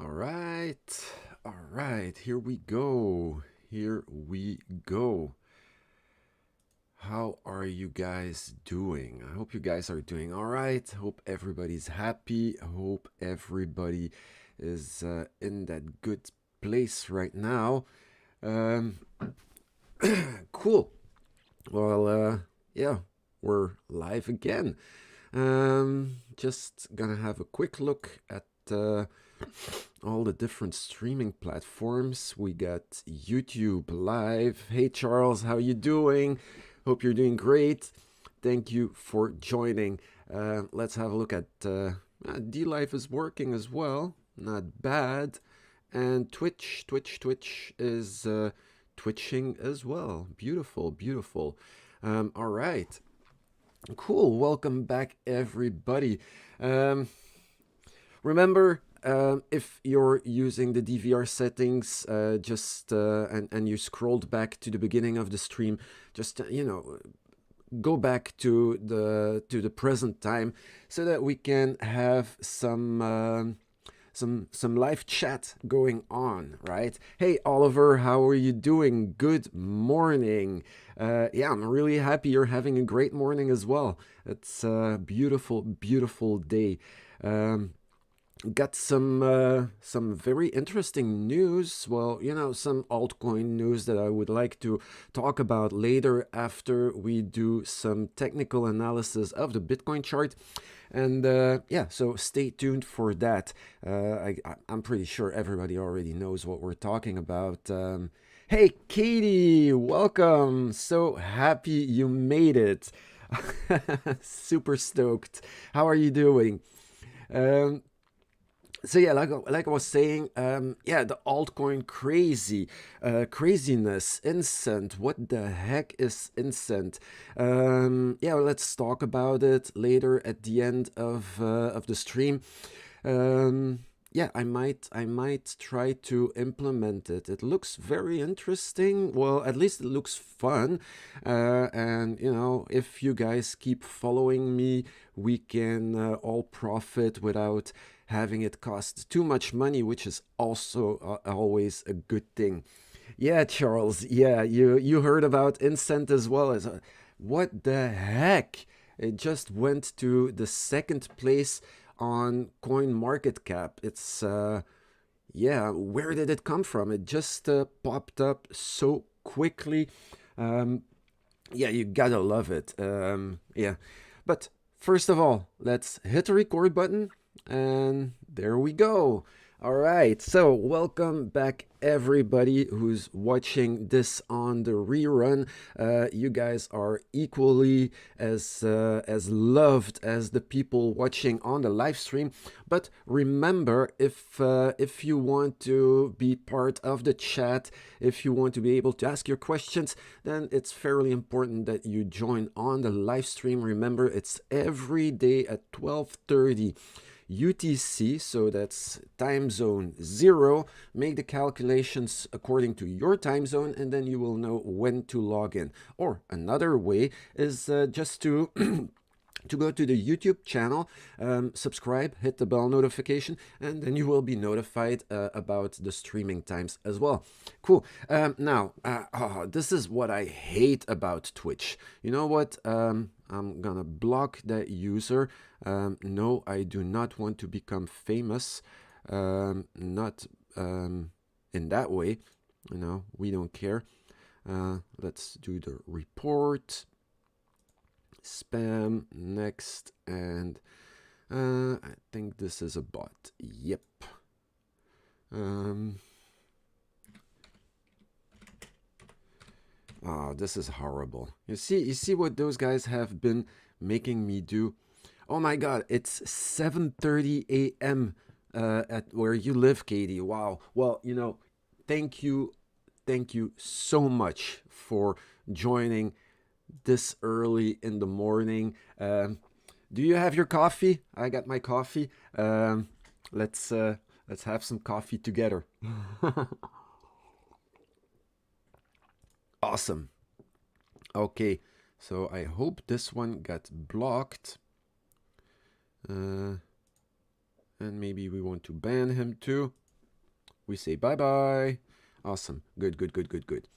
All right, here we go. Here we go. How are you guys doing? I hope you guys are doing all right. Hope everybody's happy. Hope everybody is in that good place right now. Um, cool. Well, yeah, we're live again. Just gonna have a quick look at all the different streaming platforms. We got YouTube Live. Hey Charles, how you doing? Hope you're doing great. Thank you for joining. Let's have a look at DLive is working as well. Not bad. And Twitch is twitching as well. Beautiful, beautiful. All right. Cool. Welcome back, everybody. Remember, if you're using the DVR settings, and you scrolled back to the beginning of the stream, just go back to the present time so that we can have some live chat going on, right? Hey Oliver, how are you doing? Good morning. Yeah, I'm really happy you're having a great morning as well. It's a beautiful, beautiful day. Got some very interesting news. Well, some altcoin news that I would like to talk about later after we do some technical analysis of the Bitcoin chart. And yeah, so stay tuned for that. I'm pretty sure everybody already knows what we're talking about. Hey, Katie, welcome. So happy you made it. Super stoked. How are you doing? Um, so yeah, like I was saying, yeah, the altcoin craziness, Incent. What the heck is Incent? Yeah, let's talk about it later at the end of the stream. Yeah, I might try to implement it. It looks very interesting. Well, at least it looks fun. And if you guys keep following me, we can all profit without having it cost too much money, which is also always a good thing. Yeah, Charles. Yeah, you heard about Incent as well as what the heck? It just went to the second place on Coin Market Cap. It's yeah, where did it come from? It just popped up so quickly. Um, yeah, you gotta love it. Yeah, but first of all, let's hit the record button, and there we go. All right, so welcome back, everybody who's watching this on the rerun. You guys are equally as loved as the people watching on the live stream. But remember, if you want to be part of the chat, if you want to be able to ask your questions, then it's fairly important that you join on the live stream. Remember, it's every day at 12:30. UTC, so that's time zone 0. Make the calculations according to your time zone, and then you will know when to log in. Or another way is just to to go to the YouTube channel, subscribe, hit the bell notification, and then you will be notified about the streaming times as well. Cool. Now, this is what I hate about Twitch. You know what? I'm gonna block that user. No, I do not want to become famous. Not in that way. We don't care. Let's do the report. Spam, next, and I think this is a bot. Yep. Oh, this is horrible. You see what those guys have been making me do? Oh my god, it's 7:30 a.m. At where you live, Katie. Wow. Well, thank you so much for joining this early in the morning. Do you have your coffee? I got my coffee. Let's have some coffee together. Awesome. Okay, so I hope this one got blocked. And maybe we want to ban him too. we say bye-bye. Awesome. Good, good, good, good, good.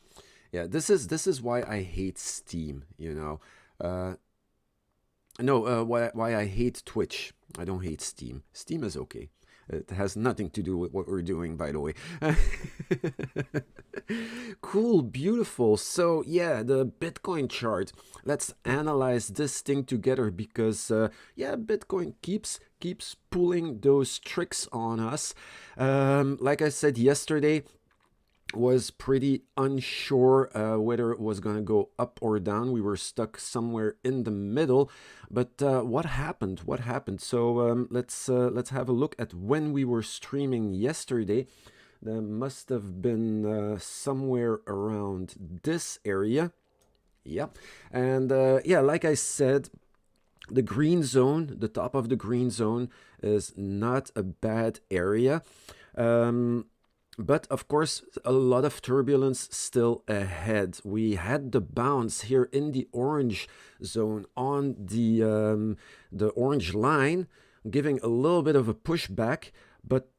Yeah, this is why I hate Steam, you know. No, why I hate Twitch. I don't hate Steam. Steam is okay. It has nothing to do with what we're doing, by the way. Cool, beautiful. So, yeah, the Bitcoin chart. Let's analyze this thing together because, yeah, Bitcoin keeps pulling those tricks on us. Like I said yesterday, was pretty unsure whether it was going to go up or down. We were stuck somewhere in the middle. But what happened? What happened? So let's have a look at when we were streaming yesterday. That must have been somewhere around this area. Yeah. And yeah, like I said, the green zone, the top of the green zone is not a bad area. But of course, a lot of turbulence still ahead. We had the bounce here in the orange zone on the orange line, giving a little bit of a pushback. But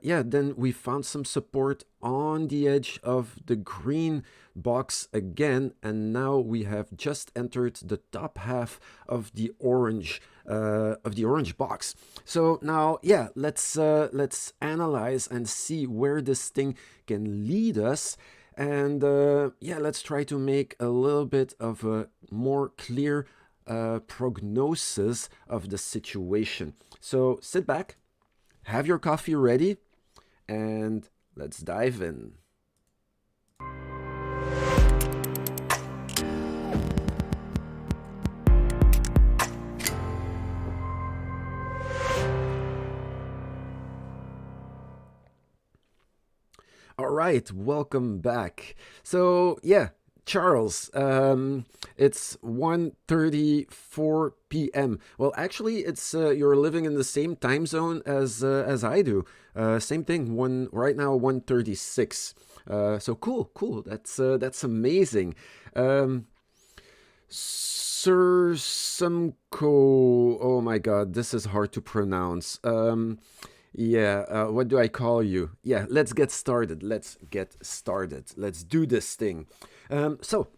yeah, then we found some support on the edge of the green box again, and now we have just entered the top half of the orange box. So now, yeah, let's analyze and see where this thing can lead us, and yeah, let's try to make a little bit of a more clear prognosis of the situation. So sit back, have your coffee ready, and let's dive in. All right, welcome back. So yeah, Charles, it's 1:34 p.m. Well, actually, it's you're living in the same time zone as I do. Same thing. Right now, 1:36. So cool. That's amazing. Sir Simco. Oh my God, this is hard to pronounce. Yeah, what do I call you? Yeah, let's get started. Let's do this thing. So,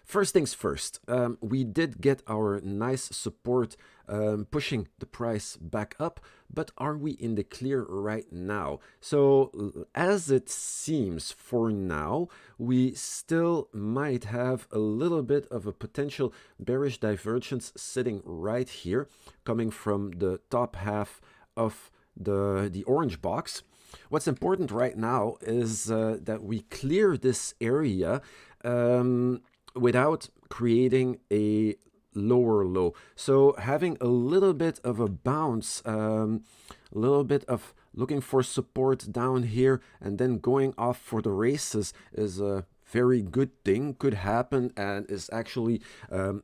first things first, we did get our nice support pushing the price back up, but are we in the clear right now? So, as it seems for now, we still might have a little bit of a potential bearish divergence sitting right here, coming from the top half of the orange box. What's important right now is that we clear this area without creating a lower low. So having a little bit of a bounce, a little bit of looking for support down here and then going off for the races is a very good thing, could happen, and is actually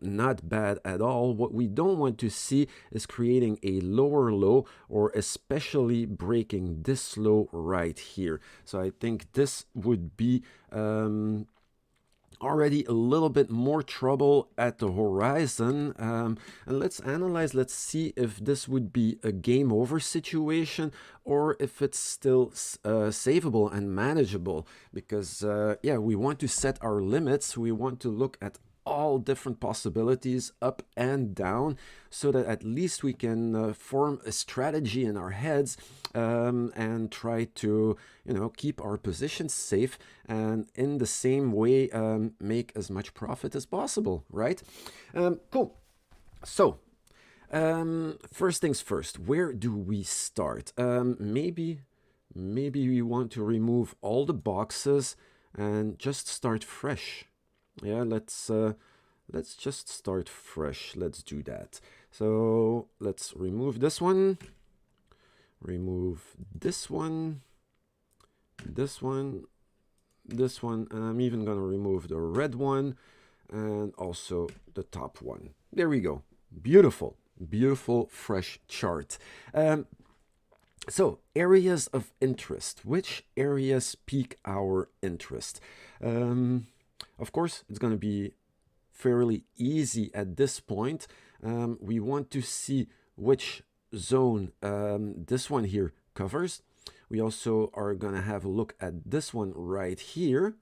not bad at all. What we don't want to see is creating a lower low, or especially breaking this low right here. So I think this would be already a little bit more trouble at the horizon. And let's analyze, let's see if this would be a game over situation or if it's still savable and manageable, because yeah, we want to set our limits. We want to look at all different possibilities up and down, so that at least we can form a strategy in our heads and try to, you know, keep our positions safe, and in the same way make as much profit as possible, right? Cool. So first things first, where do we start? Maybe we want to remove all the boxes and just start fresh. Yeah, let's just start fresh. Let's do that. So let's remove this one, remove this one, this one, this one, and I'm even gonna remove the red one and also the top one. There we go. Beautiful, fresh chart. So areas of interest. Which areas pique our interest? Of course, it's going to be fairly easy at this point. We want to see which zone this one here covers. We also are gonna have a look at this one right here.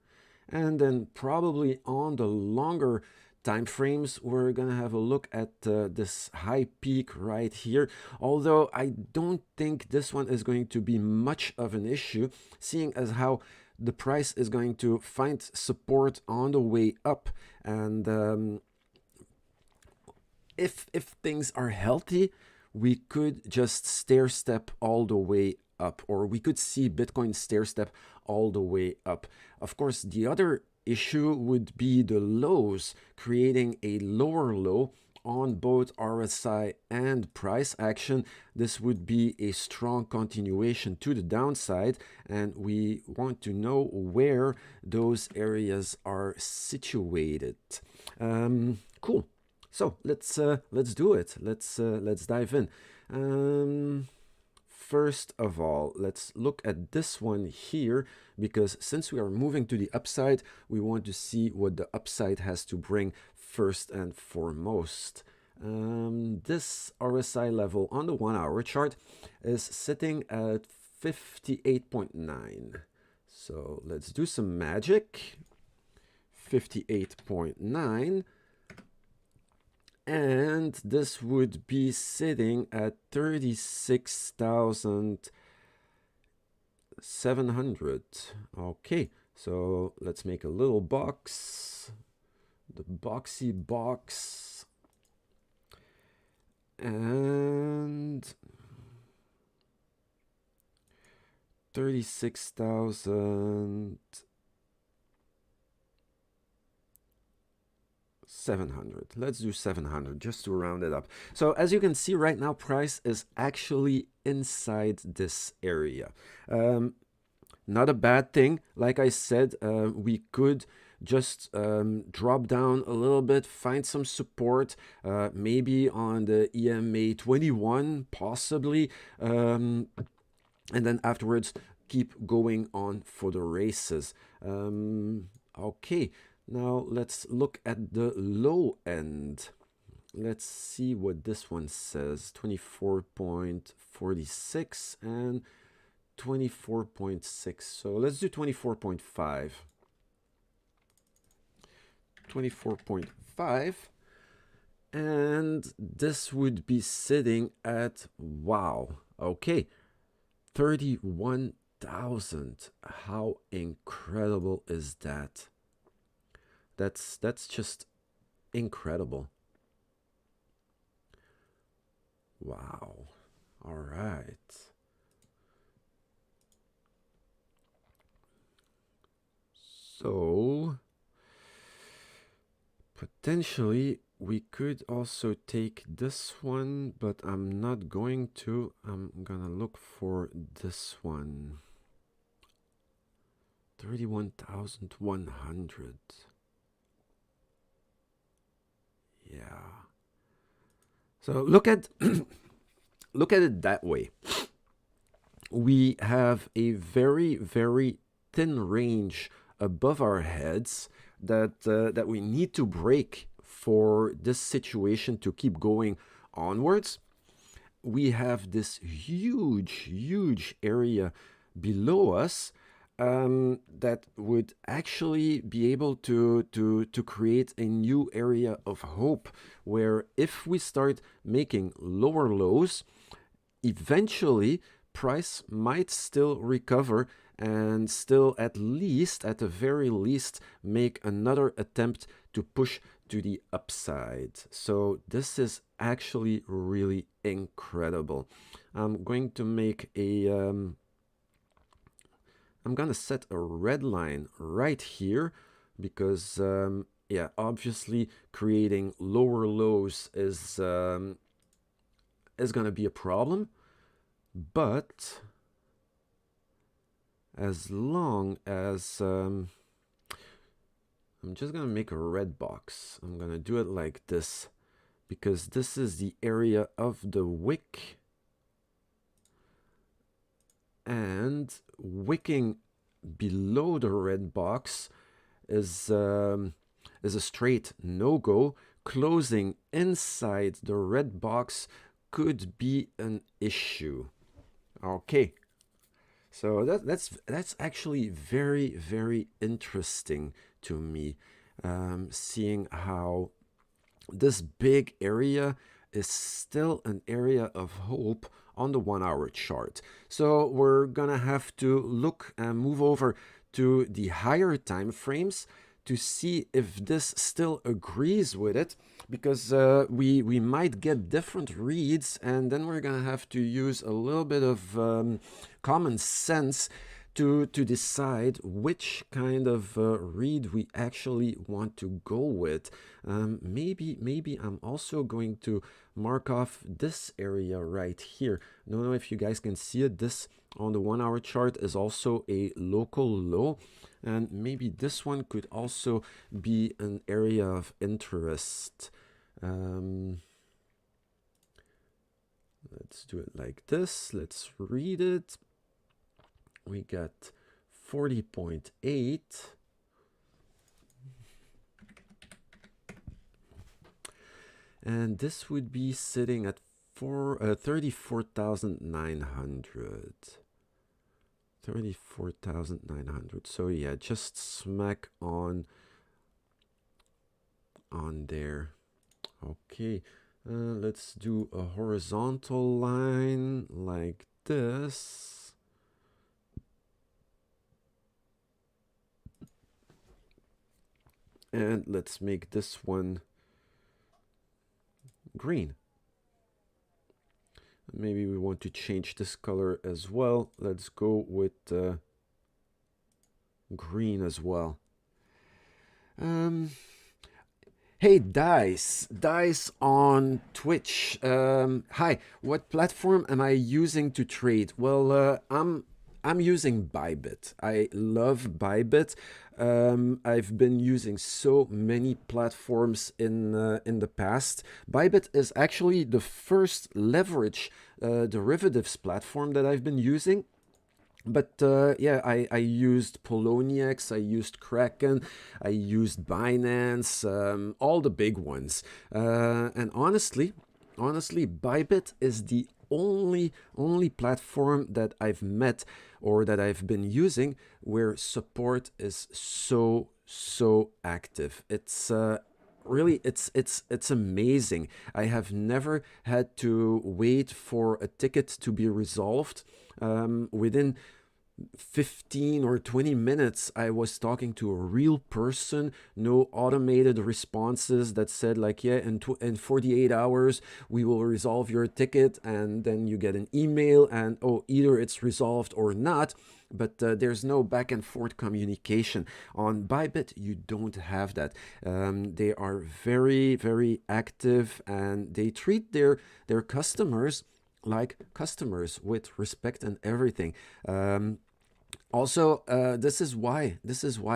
And then probably on the longer time frames, we're gonna have a look at this high peak right here. Although I don't think this one is going to be much of an issue, seeing as how the price is going to find support on the way up. And if things are healthy, we could just stair step all the way up, or we could see Bitcoin stair step all the way up. Of course, the other issue would be the lows, creating a lower low on both RSI and price action. This would be a strong continuation to the downside, and we want to know where those areas are situated. Cool. So let's do it. Let's dive in. First of all, let's look at this one here, because since we are moving to the upside, we want to see what the upside has to bring first and foremost. This RSI level on the 1 hour chart is sitting at 58.9. So let's do some magic. 58.9. And this would be sitting at 36,700. Okay, so let's make a little box, the boxy box, and 36,700. Let's do 700 just to round it up. So as you can see right now, price is actually inside this area. Not a bad thing. Like I said, we could just drop down a little bit, find some support, maybe on the EMA 21 possibly, and then afterwards keep going on for the races. Okay. Now let's look at the low end. Let's see what this one says. 24.46 and 24.6. So let's do 24.5. 24.5. And this would be sitting at, wow, okay, 31,000. How incredible is that? That's just incredible. Wow. All right. So potentially we could also take this one, but I'm not going to. I'm gonna look for this one. 31,100. Yeah. So look at look at it that way. We have a very, very thin range above our heads that that we need to break for this situation to keep going onwards. We have this huge area below us that would actually be able to create a new area of hope, where if we start making lower lows, eventually price might still recover and still at the very least make another attempt to push to the upside. So this is actually really incredible. I'm going to make a I'm gonna set a red line right here because yeah, obviously creating lower lows is gonna be a problem, but as long as I'm just gonna make a red box. I'm gonna do it like this because this is the area of the wick, and wicking below the red box is a straight no-go. Closing inside the red box could be an issue. Okay, So that's actually very, very interesting to me, seeing how this big area is still an area of hope on the 1 hour chart. So we're gonna have to look and move over to the higher time frames to see if this still agrees with it, because we might get different reads, and then we're gonna have to use a little bit of common sense to decide which kind of read we actually want to go with. Maybe I'm also going to mark off this area right here. I don't know if you guys can see it. This on the 1 hour chart is also a local low, and maybe this one could also be an area of interest. Let's do it like this. Let's read it. We got 40.8. And this would be sitting at 34,900. 34,900. So yeah, just smack on there. Okay, let's do a horizontal line like this. And let's make this one green. Maybe we want to change this color as well. Let's go with green as well. Hey, Dice on Twitch. Hi, what platform am I using to trade? Well, I'm using Bybit. I love Bybit. I've been using so many platforms in the past. Bybit is actually the first leverage derivatives platform that I've been using. But yeah, I used Poloniex, I used Kraken, I used Binance, all the big ones. And honestly, Bybit is the only platform that I've met or that I've been using where support is so active. It's really it's amazing. I have never had to wait for a ticket to be resolved. Within 15 or 20 minutes, I was talking to a real person, no automated responses that said like, yeah, in 48 hours, we will resolve your ticket. And then you get an email and, oh, either it's resolved or not. But there's no back and forth communication. On Bybit, you don't have that. They are very, very active, and they treat their customers like customers with respect and everything. Also, this is why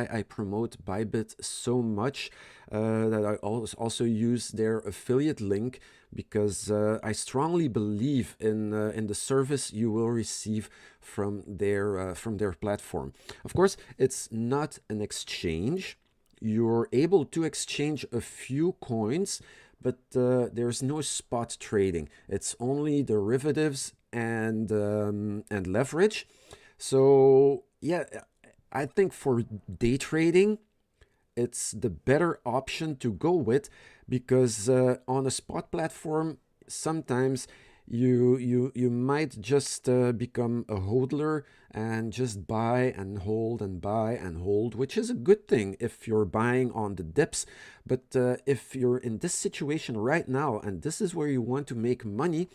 I promote Bybit so much, that I also use their affiliate link, because I strongly believe in the service you will receive from their platform. Of course, it's not an exchange. You're able to exchange a few coins, but there's no spot trading. It's only derivatives and leverage. So yeah, I think for day trading, it's the better option to go with, because on a spot platform, sometimes you might just become a hodler and just buy and hold and buy and hold, which is a good thing if you're buying on the dips. But if you're in this situation right now and this is where you want to make money,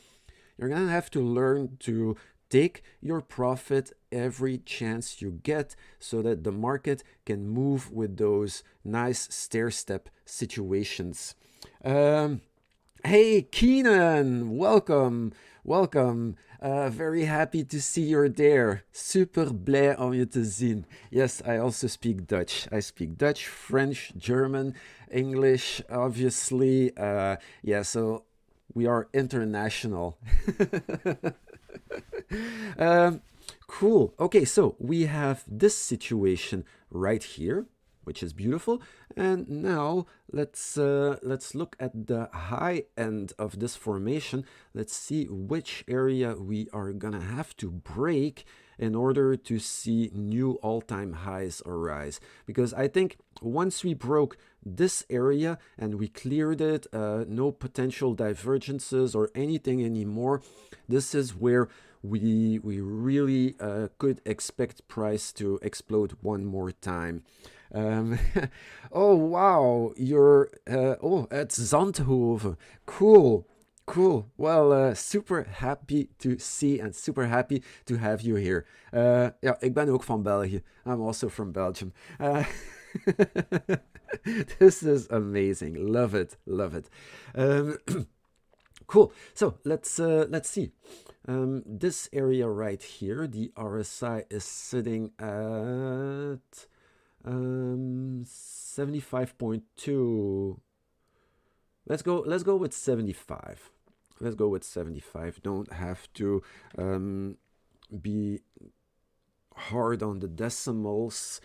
you're gonna have to learn to take your profit every chance you get, so that the market can move with those nice stair-step situations. Hey, Keenan, welcome. Very happy to see you're there. Super blij om je te zien. Yes, I also speak Dutch. I speak Dutch, French, German, English, obviously. Yeah, so we are international. Cool. Okay, so we have this situation right here. which is beautiful. And now let's look at the high end of this formation. Let's see which area we are gonna have to break in order to see new all-time highs arise. Because I think once we broke this area and we cleared it, no potential divergences or anything anymore, this is where we really could expect price to explode one more time. Oh wow, you're it's Zandhoven. Cool. Cool. Well, super happy to see and super happy to have you here. Ja, ik ben ook van België. I'm also from Belgium. This is amazing. Love it. Love it. Cool. So let's see. This area right here, the RSI is sitting at 75.2. Let's go with 75. Let's go with 75. Don't have to be hard on the decimals.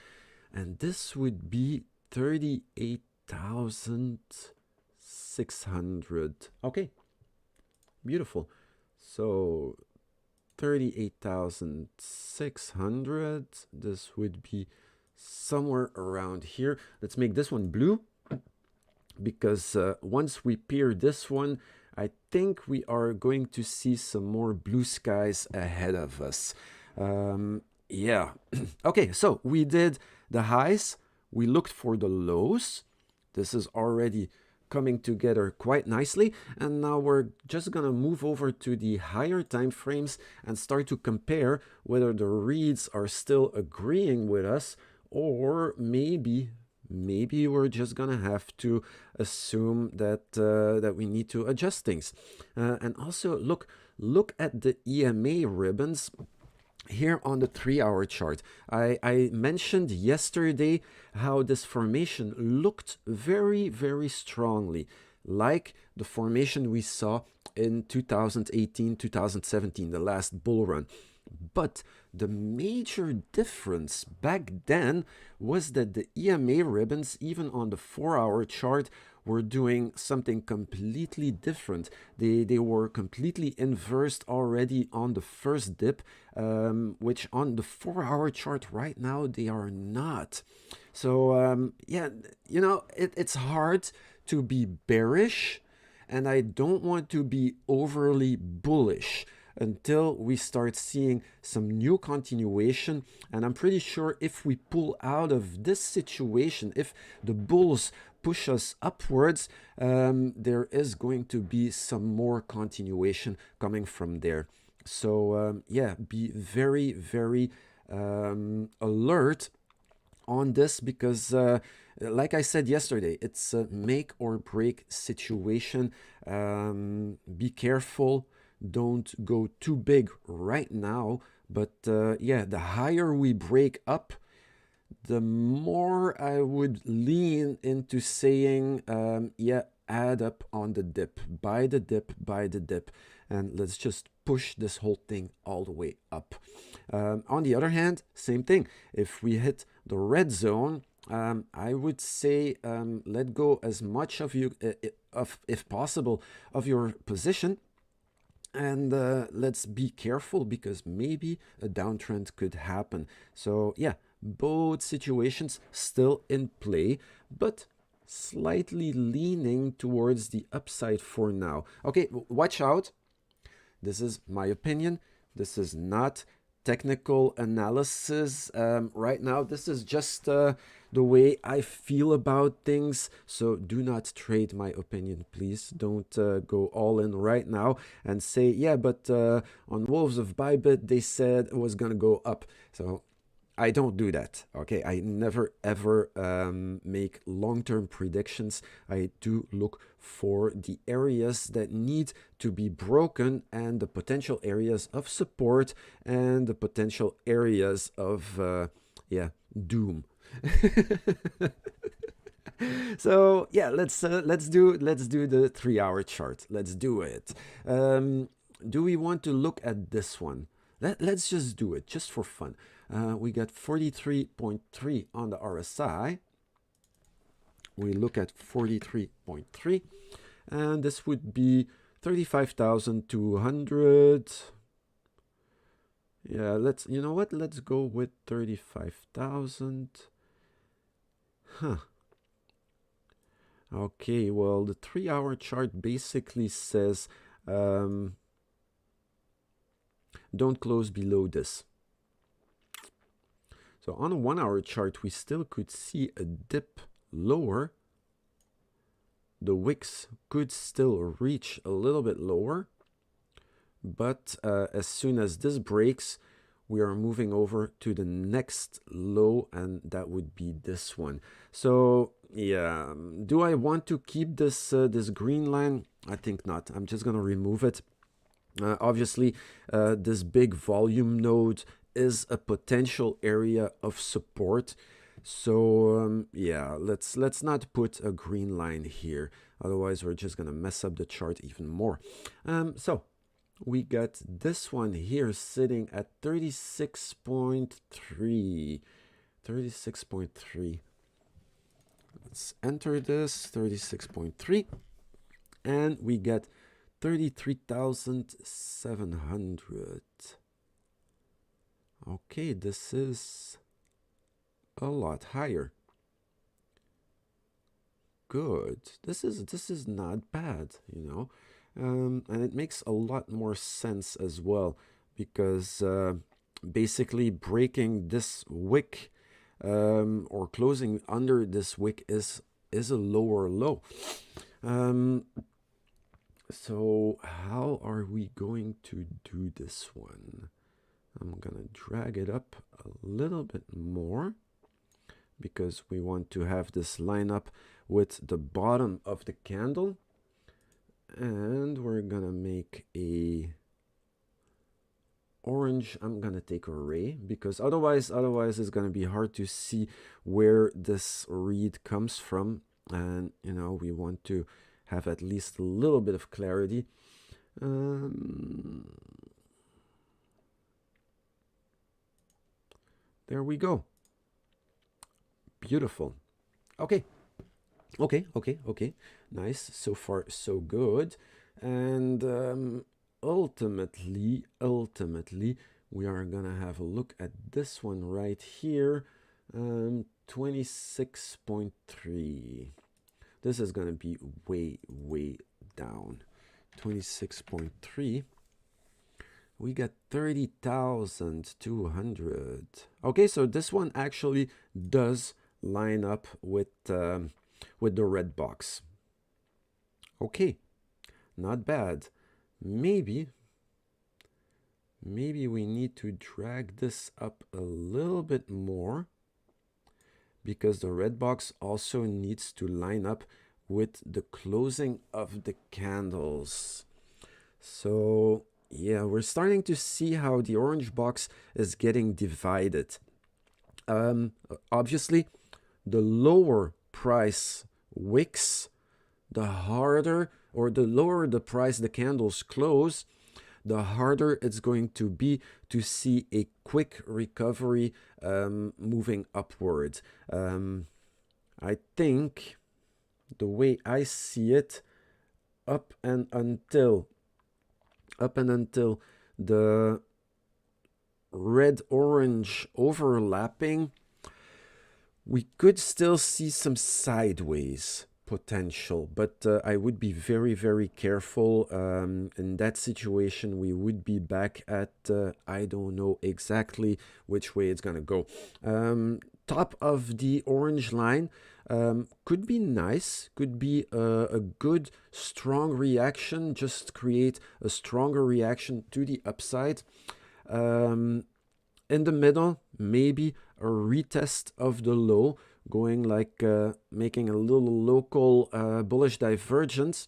And this would be 38,600. Okay, beautiful. So 38,600. This would be somewhere around here. Let's make this one blue, because once we peer this one, I think we are going to see some more blue skies ahead of us. Yeah. Okay, so we did the highs. We looked for the lows. This is already coming together quite nicely. And now we're just going to move over to the higher time frames and start to compare whether the reads are still agreeing with us, or maybe we're just gonna have to assume that that we need to adjust things. And also look at the EMA ribbons here on the 3-hour chart. I mentioned yesterday how this formation looked very, very strongly like the formation we saw in 2018, 2017, the last bull run. But the major difference back then was that the EMA ribbons, even on the 4-hour chart, were doing something completely different. They were completely inversed already on the first dip, which on the 4-hour chart right now, they are not. So yeah, you know, it's hard to be bearish, and I don't want to be overly bullish until we start seeing some new continuation. And I'm pretty sure if we pull out of this situation, if the bulls push us upwards, there is going to be some more continuation coming from there. So yeah, be very, very alert on this, because like I said yesterday, it's a make or break situation. Be careful. Don't go too big right now, but yeah, the higher we break up, the more I would lean into saying, yeah, add up on the dip, buy the dip, and let's just push this whole thing all the way up. On the other hand, same thing. If we hit the red zone, I would say let go as much of you, if possible, of your position. And let's be careful, because maybe a downtrend could happen. So yeah, both situations still in play, but slightly leaning towards the upside for now. Okay, watch out. This is my opinion. This is not technical analysis right now. This is just the way I feel about things. So do not trade my opinion, please. Don't go all in right now and say, yeah, but on Wolves of Bybit, they said it was going to go up. So I don't do that, okay? I never, ever make long-term predictions. I do look for the areas that need to be broken, and the potential areas of support, and the potential areas of, yeah, doom. So yeah, let's do the 3-hour chart. Let's do it. Do we want to look at this one? Let's just do it just for fun. We got 43.3 on the RSI. we look at 43.3, and this would be 35,200. Yeah, you know what? Let's go with 35,000. Huh. Okay, well, the 3-hour chart basically says don't close below this. So on a 1-hour chart, we still could see a dip lower. The wicks could still reach a little bit lower. But as soon as this breaks, we are moving over to the next low, and that would be this one. So yeah, do I want to keep this this green line? I think not. I'm just gonna remove it. Obviously, this big volume node is a potential area of support. So yeah, let's not put a green line here. Otherwise, we're just gonna mess up the chart even more. So we got this one here sitting at 36.3. 36.3. Let's enter this, 36.3. And we get 33,700. Okay, this is a lot higher. Good. This is not bad, you know. And it makes a lot more sense as well, because basically breaking this wick or closing under this wick is a lower low. So how are we going to do this one? I'm gonna drag it up a little bit more because we want to have this line up with the bottom of the candle. And we're gonna make a orange. I'm gonna take a ray because otherwise it's gonna be hard to see where this read comes from, and you know, we want to have at least a little bit of clarity. There we go. Beautiful. Okay. Nice. So far, so good. And ultimately, we are gonna have a look at this one right here. 26.3. This is gonna be way down. 26.3. We got 30,200. Okay, so this one actually does line up with the red box. Okay, not bad. Maybe we need to drag this up a little bit more because the red box also needs to line up with the closing of the candles. So yeah, we're starting to see how the orange box is getting divided. Obviously, the lower price wicks, the harder, or the lower the price the candles close, the harder it's going to be to see a quick recovery moving upwards. I think the way I see it, up and until the red-orange overlapping, we could still see some sideways potential, but I would be very careful. In that situation, we would be back at, I don't know exactly which way it's gonna go. Top of the orange line could be nice, could be a good strong reaction, just create a stronger reaction to the upside. In the middle, maybe a retest of the low, going like making a little local bullish divergence.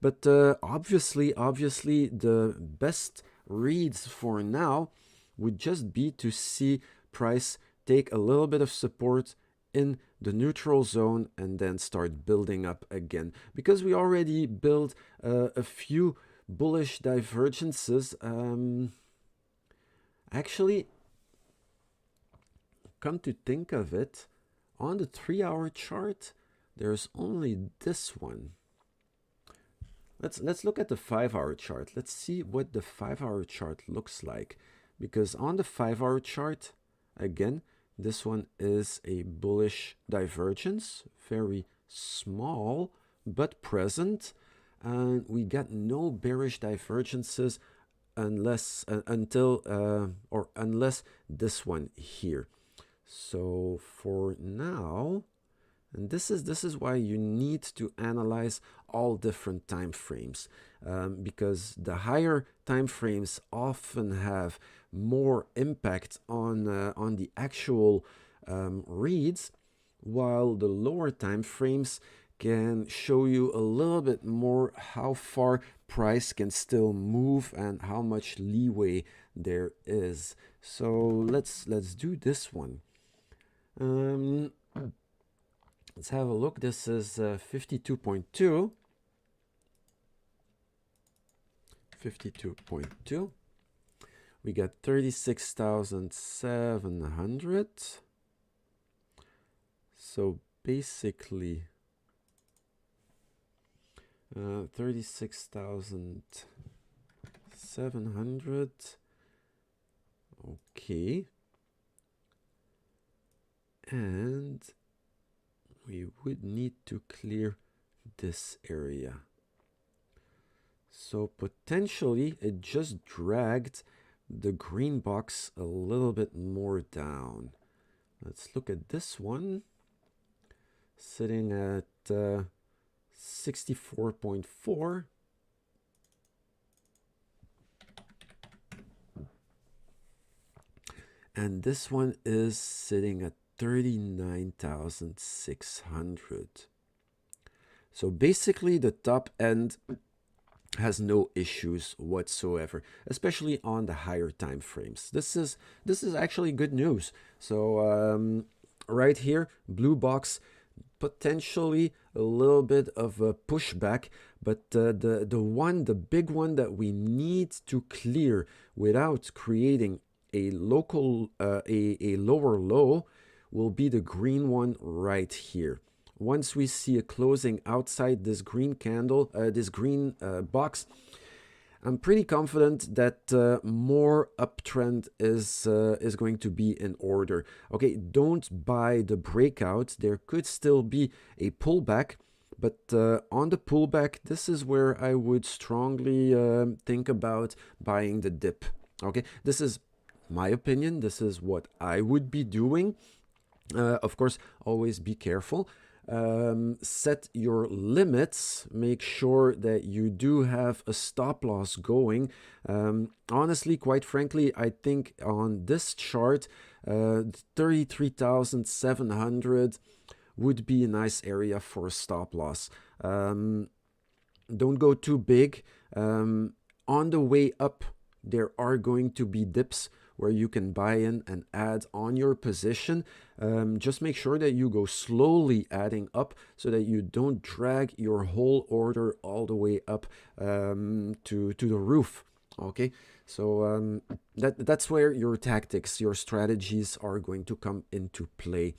But obviously the best reads for now would just be to see price take a little bit of support in the neutral zone and then start building up again, because we already built a few bullish divergences. Actually, come to think of it, on the 3-hour chart, there's only this one. Let's look at the 5-hour chart. Let's see what the 5-hour chart looks like. Because on the 5-hour chart, again, this one is a bullish divergence, very small but present, and we got no bearish divergences unless unless this one here. So for now, and this is why you need to analyze all different time frames, because the higher time frames often have more impact on the actual reads, while the lower time frames can show you a little bit more how far price can still move and how much leeway there is. So let's do this one. Let's have a look. This is 52.2. 52.2. We got 36,700. So basically 36,700. Okay. And we would need to clear this area. So potentially it just dragged the green box a little bit more down. Let's look at this one, sitting at 64.4. And this one is sitting at 39,600. So basically the top end has no issues whatsoever, especially on the higher time frames. This is actually good news. So right here, blue box, potentially a little bit of a pushback, but the big one that we need to clear without creating a local a lower low will be the green one right here. Once we see a closing outside this green candle, this green box, I'm pretty confident that more uptrend is going to be in order. Okay, don't buy the breakout. There could still be a pullback, but on the pullback, this is where I would strongly think about buying the dip. Okay, this is my opinion. This is what I would be doing. Of course, always be careful. Set your limits. Make sure that you do have a stop loss going. Honestly, quite frankly, I think on this chart, 33,700 would be a nice area for a stop loss. Don't go too big. On the way up, there are going to be dips where you can buy in and add on your position. Just make sure that you go slowly adding up so that you don't drag your whole order all the way up to the roof. Okay, so that's where your tactics, your strategies are going to come into play.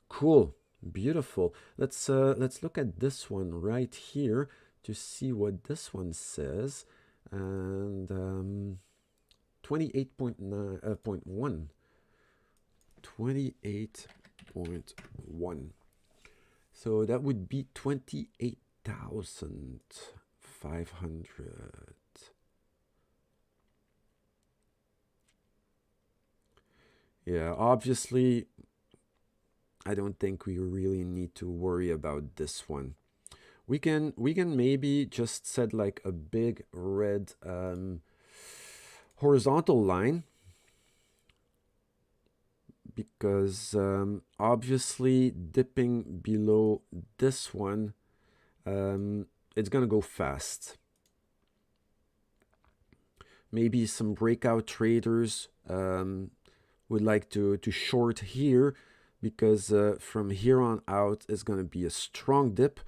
Cool, beautiful. Let's look at this one right here to see what this one says. And 28.1. 28.1. So that would be 28,500. Yeah, obviously, I don't think we really need to worry about this one. We can maybe just set like a big red horizontal line, because obviously dipping below this one, it's gonna go fast. Maybe some breakout traders would like to short here, because from here on out is gonna be a strong dip,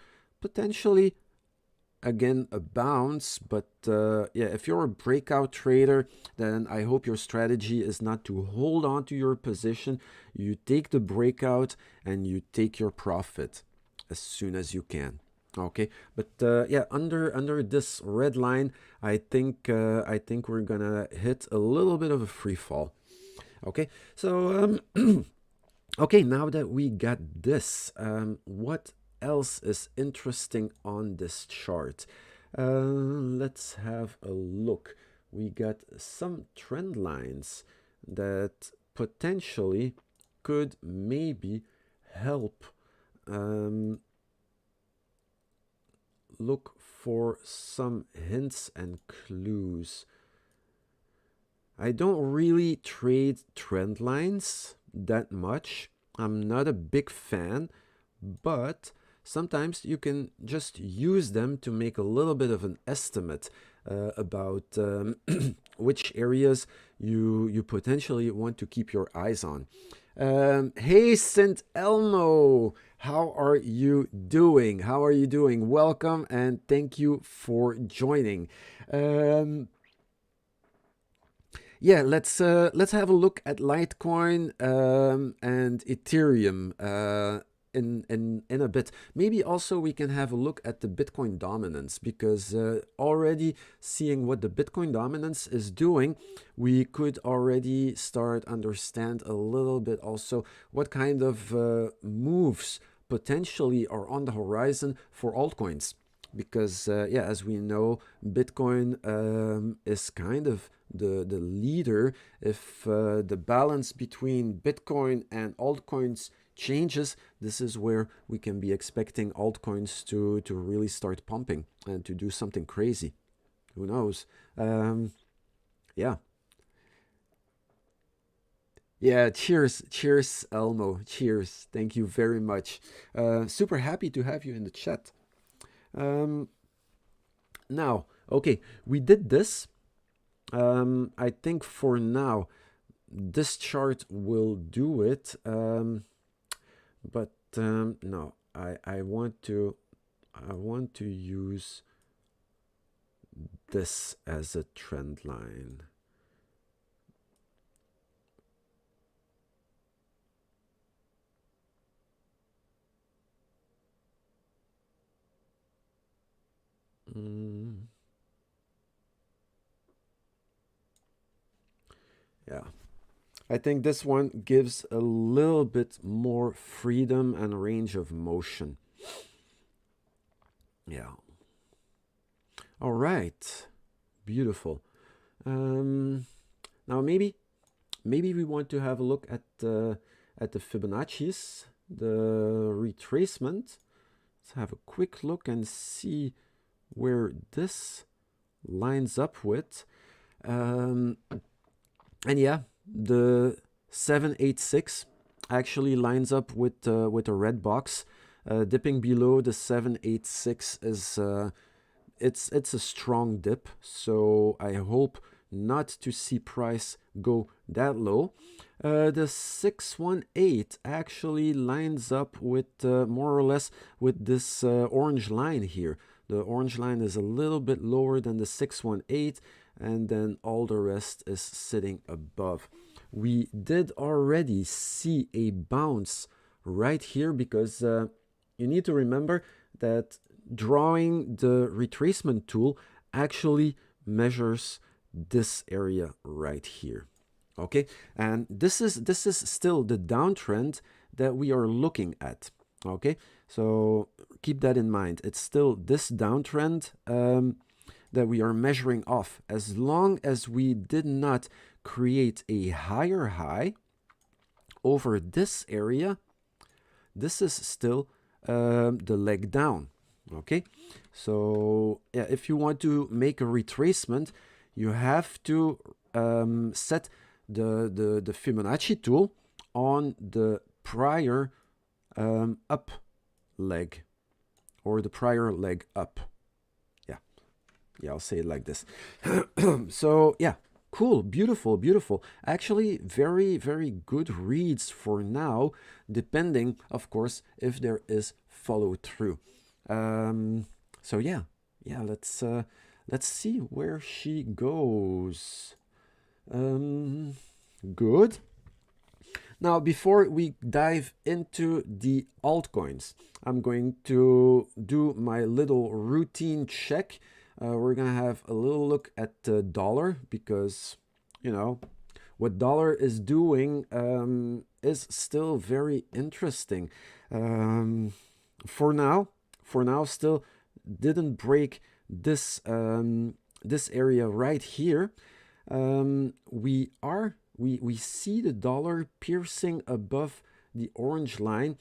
potentially again a bounce, but yeah, if you're a breakout trader, then I hope your strategy is not to hold on to your position. You take the breakout and you take your profit as soon as you can. Okay, but yeah, under this red line, I think we're gonna hit a little bit of a free fall. Okay, so okay, now that we got this, what else is interesting on this chart? Let's have a look. We got some trend lines that potentially could maybe help look for some hints and clues. I don't really trade trend lines that much. I'm not a big fan, but sometimes you can just use them to make a little bit of an estimate about which areas you potentially want to keep your eyes on. Hey, St. Elmo, how are you doing? How are you doing? Welcome and thank you for joining. Yeah, let's have a look at Litecoin and Ethereum in a bit. Maybe also we can have a look at the Bitcoin dominance, because already seeing what the Bitcoin dominance is doing, we could already start understand a little bit also what kind of moves potentially are on the horizon for altcoins. Because yeah, as we know, Bitcoin is kind of the leader. If the balance between Bitcoin and altcoins changes, this is where we can be expecting altcoins to really start pumping and to do something crazy. Who knows? Yeah. Yeah, cheers, Elmo. Cheers. Thank you very much. Super happy to have you in the chat. Um, Now, okay, we did this. I think for now, this chart will do it. But no, I want to use this as a trend line. Yeah. I think this one gives a little bit more freedom and range of motion. Yeah. All right. Beautiful. Now maybe we want to have a look at the Fibonacci's, the retracement. Let's have a quick look and see where this lines up with. And yeah, the 786 actually lines up with a red box. Dipping below the 786 is it's a strong dip, so I hope not to see price go that low. The 618 actually lines up with more or less with this orange line here. The orange line is a little bit lower than the 618, and then all the rest is sitting above. We did already see a bounce right here, because you need to remember that drawing the retracement tool actually measures this area right here. Okay, and this is still the downtrend that we are looking at. Okay, so keep that in mind. It's still this downtrend that we are measuring off. As long as we did not create a higher high over this area, this is still the leg down. Okay, so yeah, if you want to make a retracement, you have to set the Fibonacci tool on the prior up leg, or the prior leg up. Yeah, I'll say it like this. So yeah, cool, beautiful. Actually, very, very good reads for now, depending, of course, if there is follow through. So yeah, yeah, let's see where she goes. Good. Now, before we dive into the altcoins, I'm going to do my little routine check. We're going to have a little look at the dollar because, you know, what dollar is doing is still very interesting. For now, still didn't break this this area right here. We see the dollar piercing above the orange line,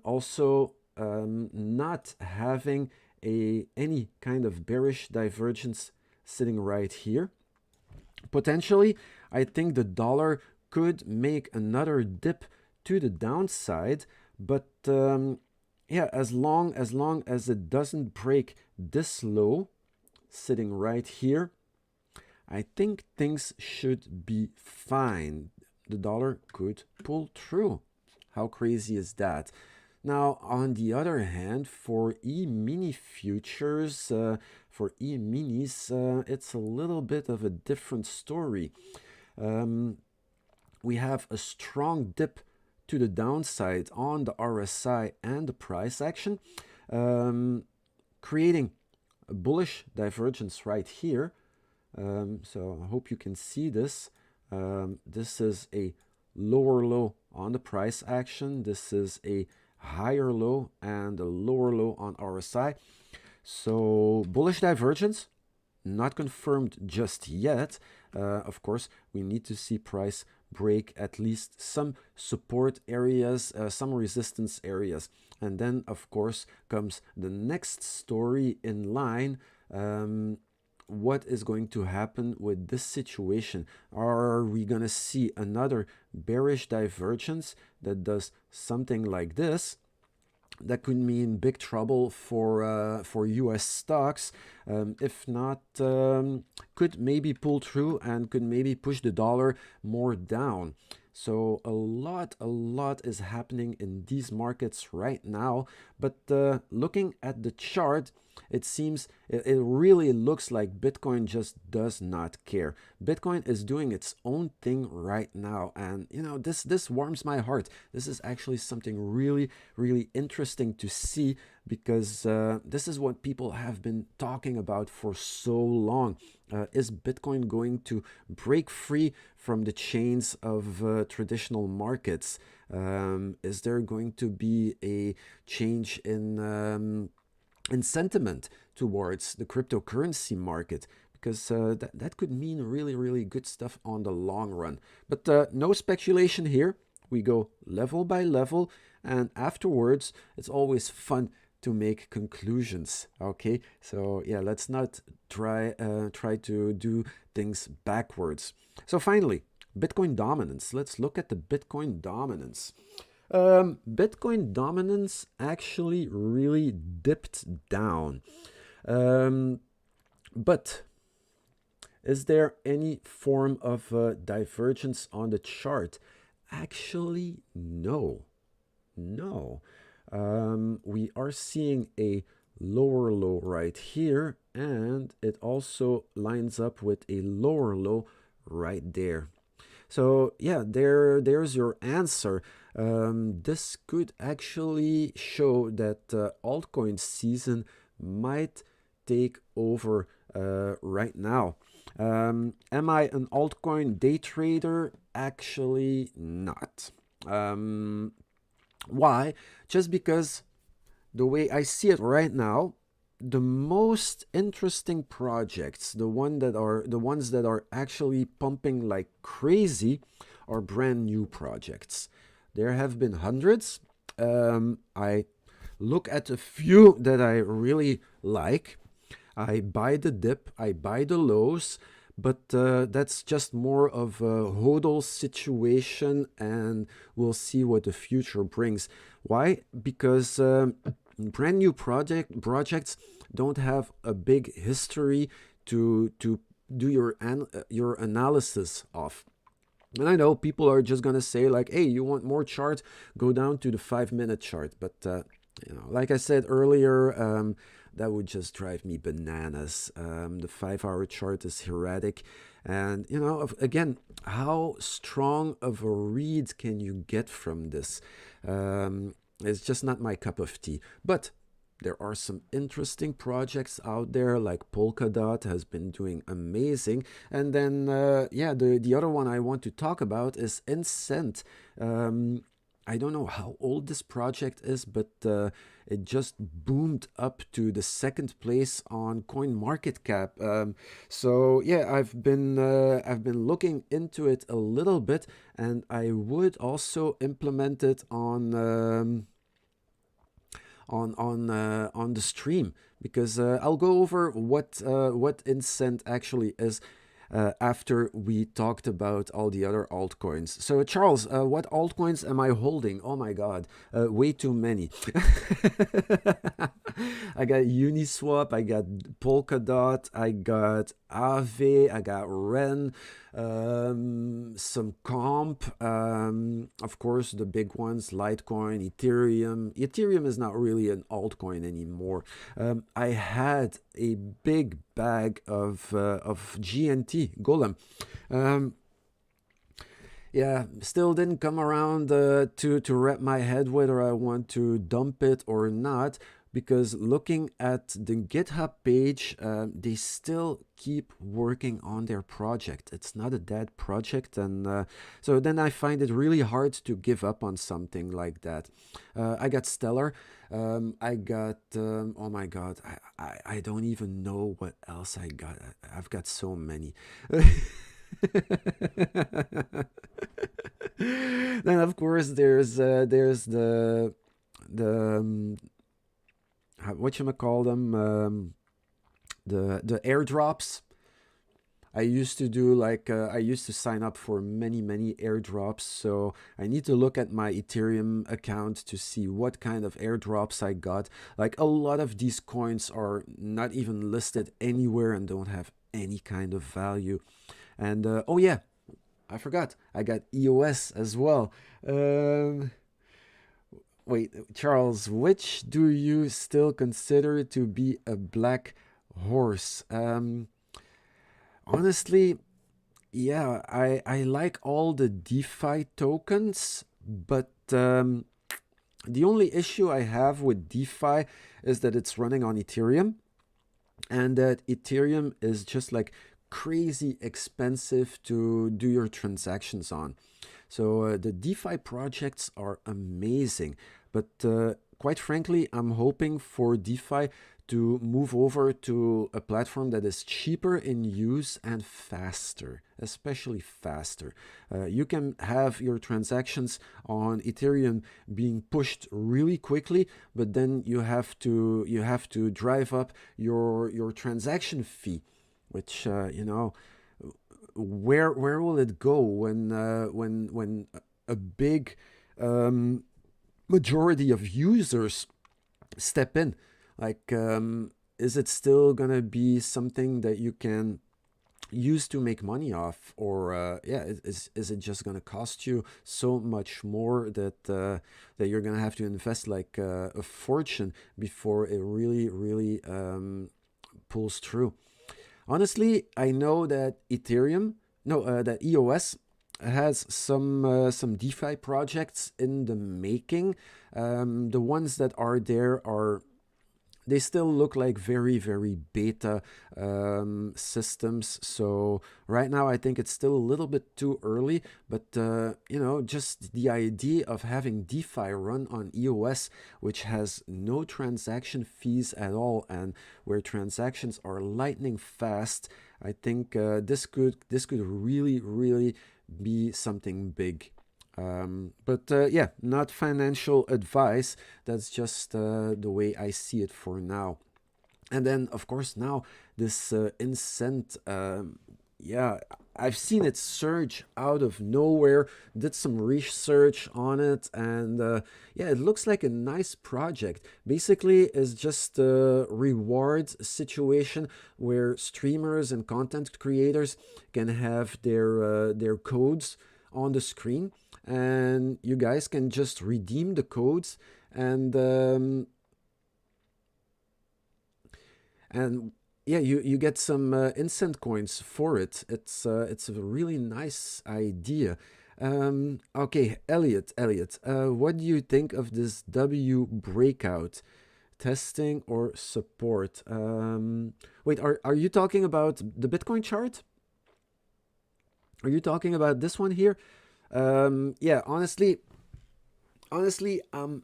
also not having any kind of bearish divergence sitting right here. Potentially, I think the dollar could make another dip to the downside, but yeah, as long as it doesn't break this low sitting right here, I think things should be fine. The dollar could pull through. How crazy is that? Now, on the other hand, for E-mini futures, for E-minis, it's a little bit of a different story. We have a strong dip to the downside on the RSI and the price action, creating a bullish divergence right here. So I hope you can see this. This is a lower low on the price action. This is a higher low and a lower low on RSI. So bullish divergence, not confirmed just yet. Of course, we need to see price break at least some support areas, some resistance areas. And then, of course, comes the next story in line. What is going to happen with this situation? Are we going to see another bearish divergence that does something like this? That could mean big trouble for US stocks. If not, could maybe pull through and could maybe push the dollar more down. So a lot is happening in these markets right now. But looking at the chart, it seems, it really looks like Bitcoin just does not care. Bitcoin is doing its own thing right now. And, you know, this warms my heart. This is actually something really interesting to see because this is what people have been talking about for so long. Is Bitcoin going to break free from the chains of traditional markets? Is there going to be a change in sentiment towards the cryptocurrency market? Because that could mean really good stuff on the long run. But no speculation here. We go level by level, and afterwards, it's always fun to make conclusions. Okay, so yeah, let's not try to do things backwards. So finally, Bitcoin dominance. Let's look at the Bitcoin dominance. Bitcoin dominance actually really dipped down. But is there any form of divergence on the chart? Actually, no. We are seeing a lower low right here, and it also lines up with a lower low right there. So yeah, there's your answer. This could actually show that altcoin season might take over right now. Am I an altcoin day trader? Actually not. Why? Just because the way I see it right now, the most interesting projects, the ones that are actually pumping like crazy, are brand new projects. There have been hundreds. I look at a few that I really like. I buy the dip, I buy the lows, but that's just more of a hodl situation, and we'll see what the future brings. Why? Because brand new projects don't have a big history to do your analysis of. And I know people are just gonna say like, hey, you want more charts? Go down to the 5-minute chart. But you know, like I said earlier, that would just drive me bananas. The 5 hour chart is heretic. And, you know, again, how strong of a read can you get from this? It's just not my cup of tea. But there are some interesting projects out there, like Polkadot has been doing amazing. And then, yeah, the other one I want to talk about is Incent. I don't know how old this project is, but it just boomed up to the second place on CoinMarketCap. So yeah, I've been looking into it a little bit, and I would also implement it on the stream, because I'll go over what Incent actually is after we talked about all the other altcoins. So Charles, what altcoins am I holding? Oh my God, way too many. I got Uniswap, I got Polkadot, I got Aave, I got Ren, some Comp, of course the big ones, Litecoin, Ethereum. Ethereum is not really an altcoin anymore. I had a big bag of GNT, Golem. Yeah, still didn't come around to wrap my head whether I want to dump it or not, because looking at the GitHub page, they still keep working on their project. It's not a dead project, and so then I find it really hard to give up on something like that. I got Stellar. I got, oh my God, I don't even know what else I got. I've got so many. Then of course there's the what you call them, the airdrops. I used to do like I used to sign up for many airdrops, so I need to look at my Ethereum account to see what kind of airdrops I got. Like a lot of these coins are not even listed anywhere and don't have any kind of value. And oh yeah, I forgot, I got EOS as well. Wait, Charles, which do you still consider to be a black horse? Honestly, yeah, I like all the DeFi tokens, but the only issue I have with DeFi is that it's running on Ethereum, and that Ethereum is just like crazy expensive to do your transactions on. So the DeFi projects are amazing, but quite frankly, I'm hoping for DeFi to move over to a platform that is cheaper in use and faster, especially faster. You can have your transactions on Ethereum being pushed really quickly, but then you have to drive up your transaction fee, which you know, where will it go when a big majority of users step in? Like, is it still gonna be something that you can use to make money off, or yeah, is it just gonna cost you so much more that you're gonna have to invest like a fortune before it really pulls through? Honestly, I know that that EOS has some DeFi projects in the making. The ones that are there are, they still look like very beta systems. So right now I think it's still a little bit too early, but you know, just the idea of having DeFi run on EOS, which has no transaction fees at all, and where transactions are lightning fast, I think this could really be something big. But yeah, not financial advice. That's just the way I see it for now. And then, of course, now this Incent, yeah, I've seen it surge out of nowhere. Did some research on it, and yeah, it looks like a nice project. Basically, it's just a reward situation where streamers and content creators can have their codes on the screen, and you guys can just redeem the codes, and and yeah, you get some instant coins for it. It's a really nice idea. Okay, Elliot, what do you think of this W breakout? Testing or support? Wait, are you talking about the Bitcoin chart? Are you talking about this one here? Yeah, honestly, I'm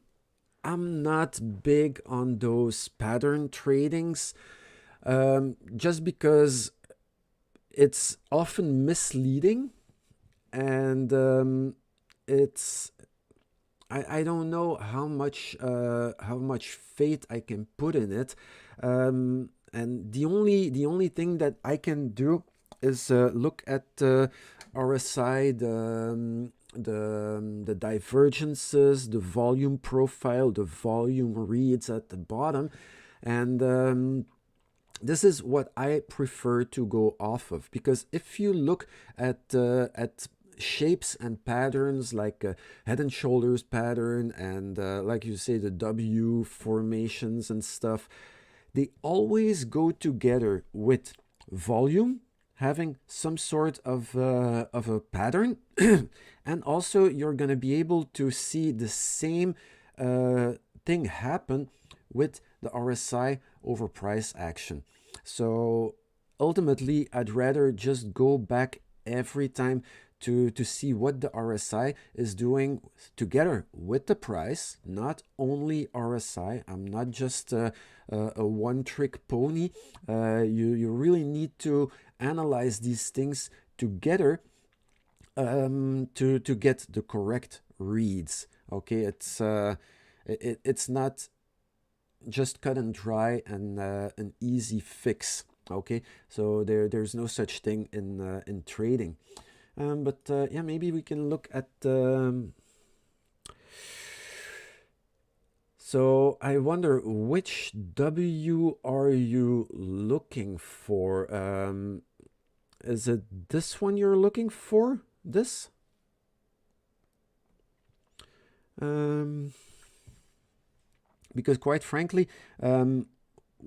not big on those pattern tradings, just because it's often misleading, and it's I don't know how much faith I can put in it, and the only thing that I can do is look at RSI, the divergences, the volume profile, the volume reads at the bottom, and this is what I prefer to go off of, because if you look at shapes and patterns like head and shoulders pattern, and like you say, the W formations and stuff, they always go together with volume, having some sort of a pattern, and also you're going to be able to see the same thing happen with the RSI over price action. So ultimately, I'd rather just go back every time to see what the RSI is doing together with the price, not only RSI. I'm not just a one-trick pony. You really need to analyze these things together to get the correct reads. Okay, it's not just cut and dry and an easy fix. Okay, so there's no such thing in trading. But yeah, maybe we can look at. So I wonder, which W are you looking for? Is it this one you're looking for? This? Because quite frankly,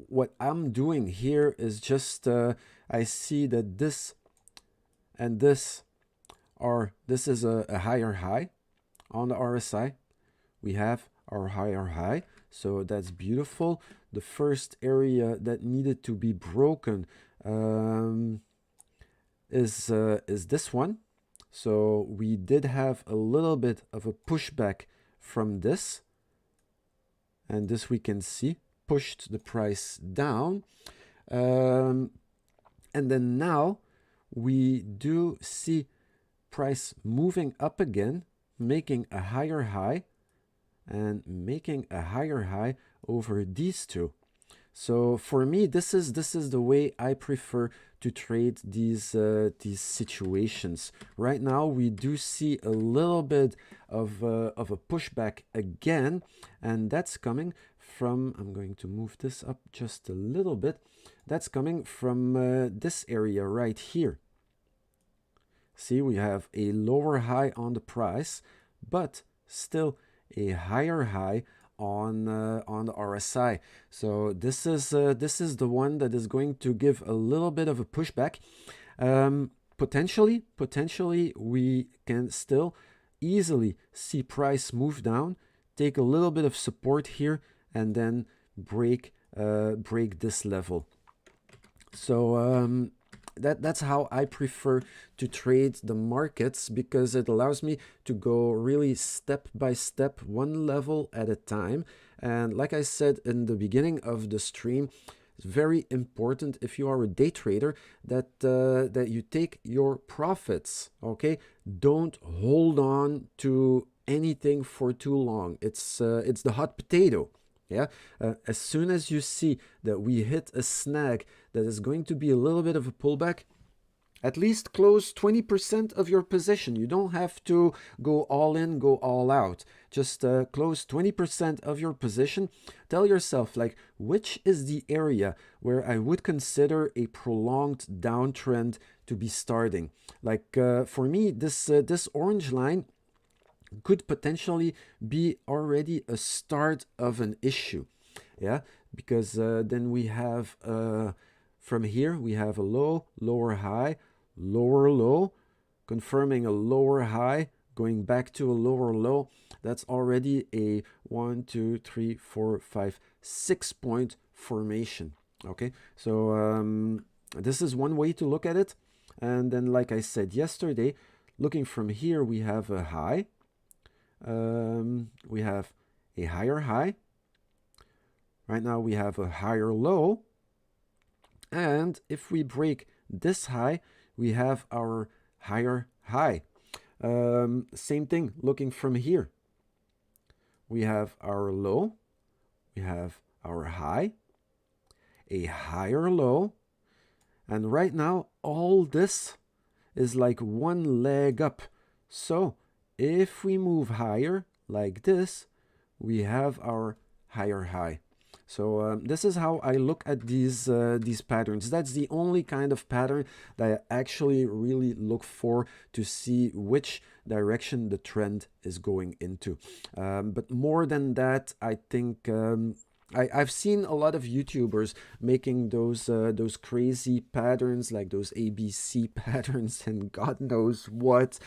what I'm doing here is just I see that this and this is a higher high on the RSI. We have our higher high, so that's beautiful. The first area that needed to be broken is this one. So we did have a little bit of a pushback from this, and this we can see pushed the price down, and then now we do see price moving up again, making a higher high and making a higher high over these two. So for me, this is the way I prefer to trade these situations. Right now, we do see a little bit of a pushback again, and that's coming from, I'm going to move this up just a little bit. That's coming from this area right here. See, we have a lower high on the price, but still a higher high on the RSI. So this is the one that is going to give a little bit of a pushback. Potentially we can still easily see price move down, take a little bit of support here, and then break this level. So that's how I prefer to trade the markets, because it allows me to go really step by step, one level at a time. And like I said in the beginning of the stream, it's very important, if you are a day trader, that that you take your profits. Okay, don't hold on to anything for too long. It's the hot potato. Yeah, as soon as you see that we hit a snag that is going to be a little bit of a pullback, at least close 20% of your position. You don't have to go all in, go all out. Just close 20% of your position. Tell yourself, like, which is the area where I would consider a prolonged downtrend to be starting. Like for me, this orange line could potentially be already a start of an issue. Yeah, because then we have from here we have a low, lower high, lower low, confirming a lower high, going back to a lower low. That's already a 1, 2, 3, 4, 5, 6 point formation. Okay, so this is one way to look at it. And then, like I said yesterday, looking from here, we have a high, we have a higher high. Right now we have a higher low, and if we break this high, we have our higher high. Same thing, looking from here. We have our low, we have our high, a higher low, and right now all this is like one leg up. So if we move higher like this, we have our higher high. So this is how I look at these patterns. That's the only kind of pattern that I actually really look for to see which direction the trend is going into. But more than that, I think I've seen a lot of YouTubers making those crazy patterns, like those ABC patterns and God knows what.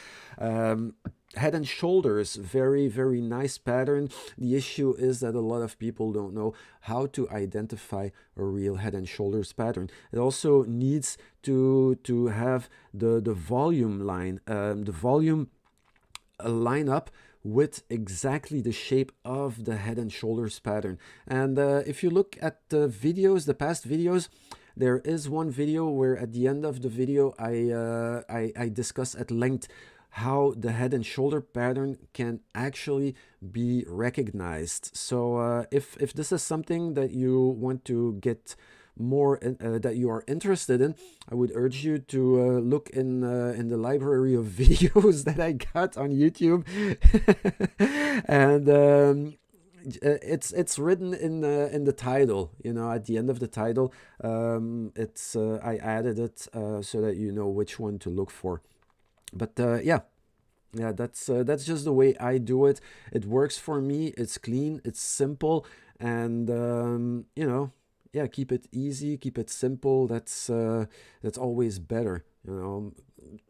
Head and shoulders, very, very nice pattern. The issue is that a lot of people don't know how to identify a real head and shoulders pattern. It also needs to have the volume line, the volume line up with exactly the shape of the head and shoulders pattern. And if you look at the videos, the past videos, there is one video where at the end of the video I discuss at length how the head and shoulder pattern can actually be recognized. So if this is something that you want to get more that you are interested in, I would urge you to look in the library of videos that I got on YouTube. And it's written in the title, you know, at the end of the title. It's I added it so that you know which one to look for. But yeah, that's just the way I do it. It works for me. It's clean, it's simple, and you know, yeah, keep it easy, keep it simple. That's always better. You know,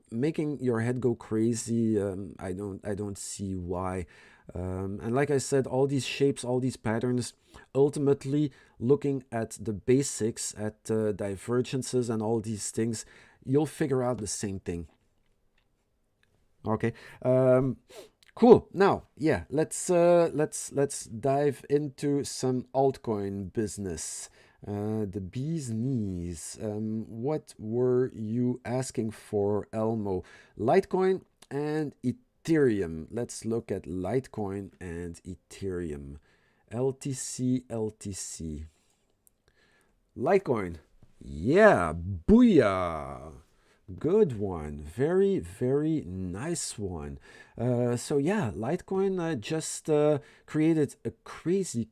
making your head go crazy, I don't see why. And like I said, all these shapes, all these patterns, ultimately looking at the basics, at divergences and all these things, you'll figure out the same thing. Okay, cool. Now, yeah, let's dive into some altcoin business. The bee's knees. What were you asking for, Elmo? Litecoin and Ethereum. Let's look at Litecoin and Ethereum. LTC. Litecoin. Yeah, booyah. Good one. Very, very nice one. So yeah, Litecoin just created a crazy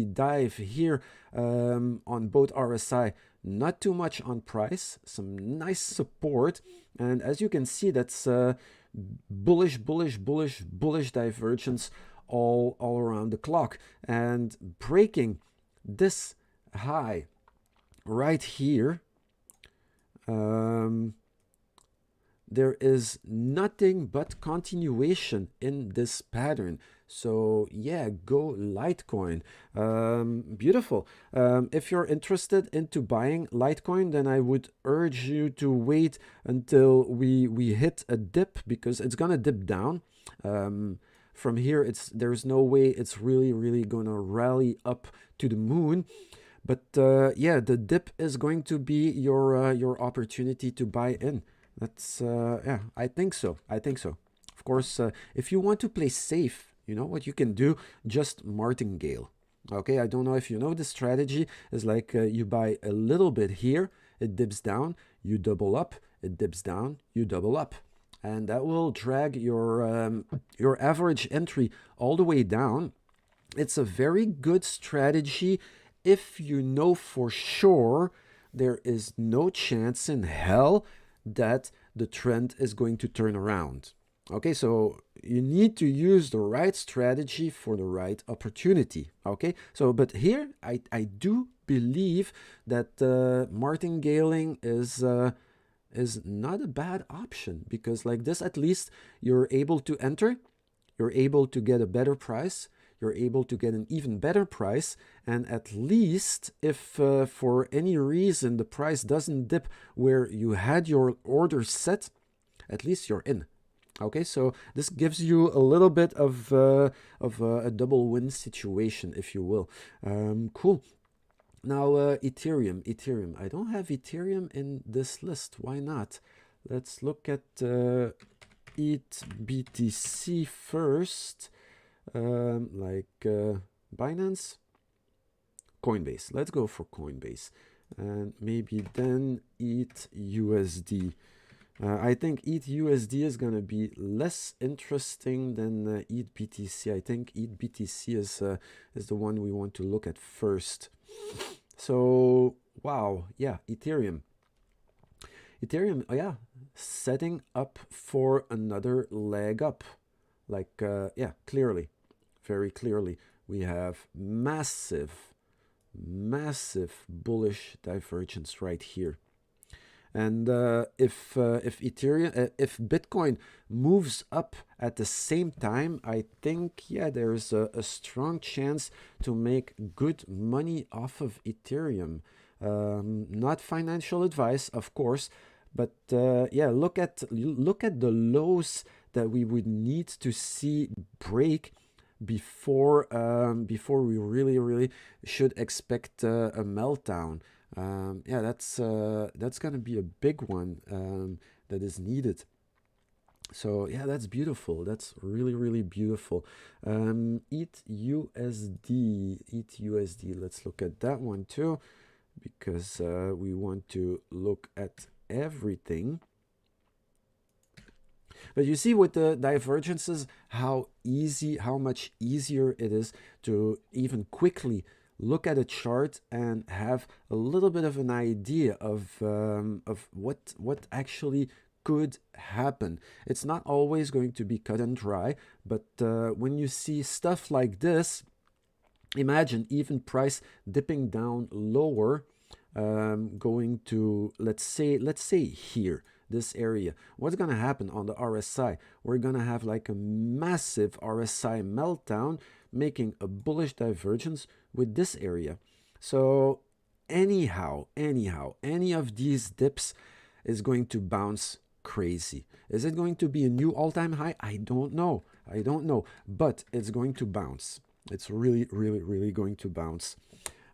dive here on both RSI. Not too much on price, some nice support. And as you can see, that's bullish divergence all around the clock. And breaking this high right here, there is nothing but continuation in this pattern. So yeah, go Litecoin. Beautiful. If you're interested into buying Litecoin, then I would urge you to wait until we hit a dip, because it's gonna dip down. From here, there's no way it's really gonna rally up to the moon. But yeah, the dip is going to be your opportunity to buy in. That's yeah, I think so. Of course, if you want to play safe, you know what you can do? Just martingale. Okay, I don't know if you know the strategy. Is like you buy a little bit here, it dips down, you double up, it dips down, you double up, and that will drag your average entry all the way down. It's a very good strategy if you know for sure there is no chance in hell that the trend is going to turn around. Okay, so you need to use the right strategy for the right opportunity. Okay, so but here I do believe that martingaling is not a bad option, because like this at least you're able to enter, you're able to get a better price, you're able to get an even better price, and at least if for any reason the price doesn't dip where you had your order set, at least you're in. Okay, so this gives you a little bit of a double win situation, if you will. Cool. Now, Ethereum. I don't have Ethereum in this list. Why not? Let's look at ETH BTC first. Binance, Coinbase. Let's go for Coinbase. And maybe then ETH USD. I think ETH USD is going to be less interesting than ETH BTC. I think ETH BTC is the one we want to look at first. So, wow, yeah, Ethereum, yeah, setting up for another leg up. Like, yeah, clearly, very clearly, we have massive bullish divergence right here. And if Ethereum, if Bitcoin moves up at the same time, I think, yeah, there's a strong chance to make good money off of Ethereum. Not financial advice, of course, but yeah, look at the lows that we would need to see break before we really should expect a meltdown. Yeah, that's going to be a big one that is needed. So yeah, that's beautiful. That's really beautiful. ETH USD. Let's look at that one too, because we want to look at everything. But you see with the divergences how much easier it is to even quickly look at a chart and have a little bit of an idea of what actually could happen. It's not always going to be cut and dry, but when you see stuff like this, imagine even price dipping down lower, going to let's say here, this area. What's going to happen on the RSI? We're going to have like a massive RSI meltdown, making a bullish divergence with this area. So anyhow, any of these dips is going to bounce crazy. Is it going to be a new all-time high? I don't know, but it's going to bounce. It's really going to bounce.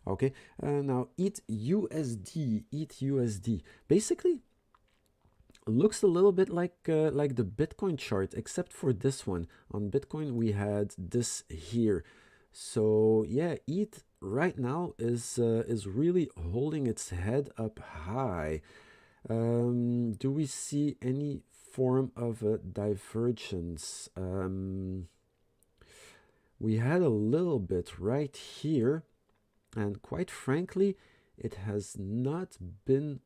Okay, now ETH USD basically looks a little bit like the Bitcoin chart, except for this one. On Bitcoin we had this here. So yeah, ETH right now is really holding its head up high. Do we see any form of a divergence? We had a little bit right here, and quite frankly, it has not been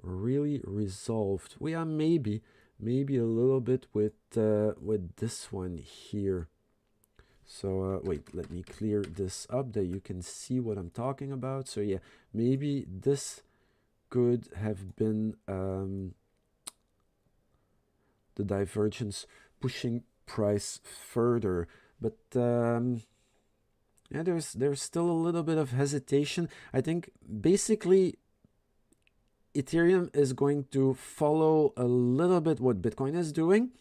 really resolved. We are maybe a little bit with this one here. So wait, let me clear this up that you can see what I'm talking about. So yeah, maybe this could have been the divergence pushing price further, but yeah, there's still a little bit of hesitation. I think basically Ethereum is going to follow a little bit what Bitcoin is doing,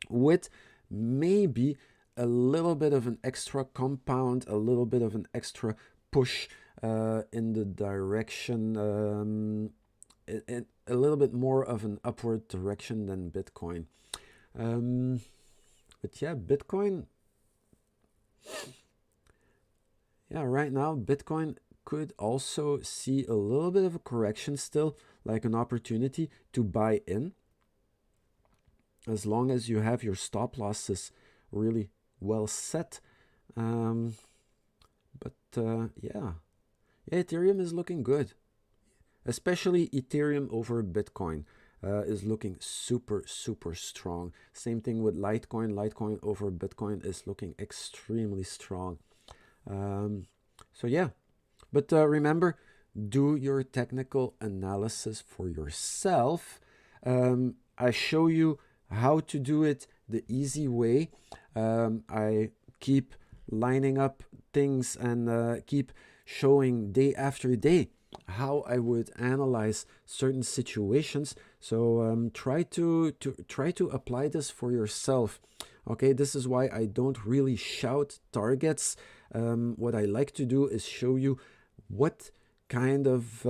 with maybe a little bit of an extra compound, a little bit of an extra push in the direction, a little bit more of an upward direction than Bitcoin. But yeah, Bitcoin, yeah, right now Bitcoin could also see a little bit of a correction still, like an opportunity to buy in, as long as you have your stop losses really well set. But yeah, Ethereum is looking good, especially Ethereum over Bitcoin. is looking super, super strong. Same thing with Litecoin. Litecoin over Bitcoin is looking extremely strong. So yeah, but remember, do your technical analysis for yourself. I show you how to do it the easy way. I keep lining up things and keep showing day after day how I would analyze certain situations. So try to apply this for yourself. Okay, this is why I don't really shout targets. What I like to do is show you what kind of